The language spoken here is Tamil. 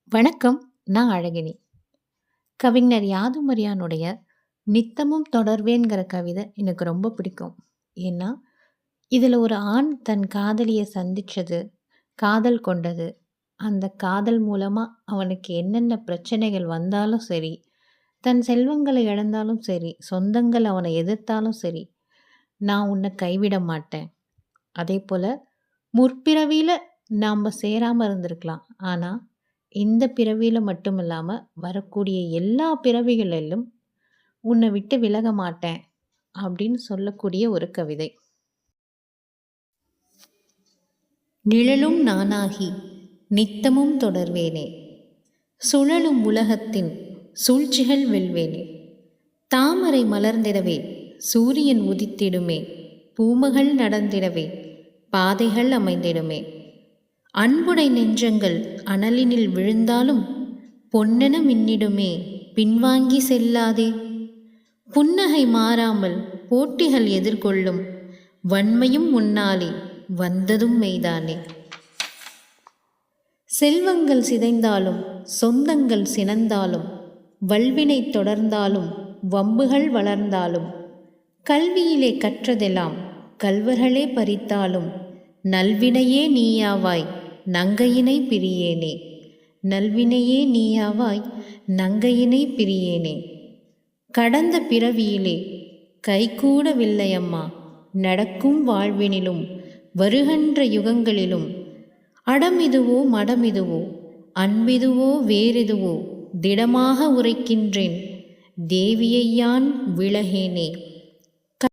வணக்கம். நான் அழகினி. கவிஞர் யாதுமறியானுடைய நித்தமும் தொடர்வேங்கிற கவிதை எனக்கு ரொம்ப பிடிக்கும். ஏன்னா, இதில் ஒரு ஆண் தன் காதலியை சந்திச்சது, காதல் கொண்டது, அந்த காதல் மூலமா அவனுக்கு என்னென்ன பிரச்சனைகள் வந்தாலும் சரி, தன் செல்வங்களை இழந்தாலும் சரி, சொந்தங்கள் அவனை எதிர்த்தாலும் சரி, நான் உன்னை கைவிட மாட்டேன். அதேபோல முற்பிறவியில நாம சேராம இருந்திருக்கலாம். ஆனா, இந்த பிறவியில மட்டும் இல்லாம, வரக்கூடிய எல்லா பிறவிகளிலும் உன்னை விட்டு விலக மாட்டேன் அப்படின்னு சொல்லக்கூடிய ஒரு கவிதை. நிழலும் நானாகி நித்தமும் தொடர்வேனே, சுழலும் உலகத்தின் சூழ்ச்சிகள் வெல்வேனே, தாமரை மலர்ந்திடவே சூரியன் உதித்திடுமே, பூமகள் நடந்திடவே பாதைகள் அமைந்திடுமே, அன்புடை நெஞ்சங்கள் அனலினில் விழுந்தாலும் பொன்னென மின்னிடுமே பின்வாங்கி செல்லாதே, புன்னகை மாறாமல் போட்டிகள் எதிர்கொள்ளும் வன்மையும் முன்னாலே வந்ததும் மெய்தானே, செல்வங்கள் சிதைந்தாலும் சொந்தங்கள் சினந்தாலும் வல்வினை தொடர்ந்தாலும் வம்புகள் வளர்ந்தாலும் கல்வியிலே கற்றதெல்லாம் கல்வர்களே பறித்தாலும் நல்வினையே நீயாவாய் நங்கையினை பிரியேனே, நல்வினையே நீயாவாய் நங்கையினை பிரியேனே, கடந்த பிறவியிலே கைகூடவில்லையம்மா நடக்கும் வாழ்வினிலும் வருகின்ற யுகங்களிலும், அடமிதுவோ மடமிதுவோ அன்பிதுவோ வேறெதுவோ திடமாக உரைக்கின்றேன், தேவியையான் விலகேனே.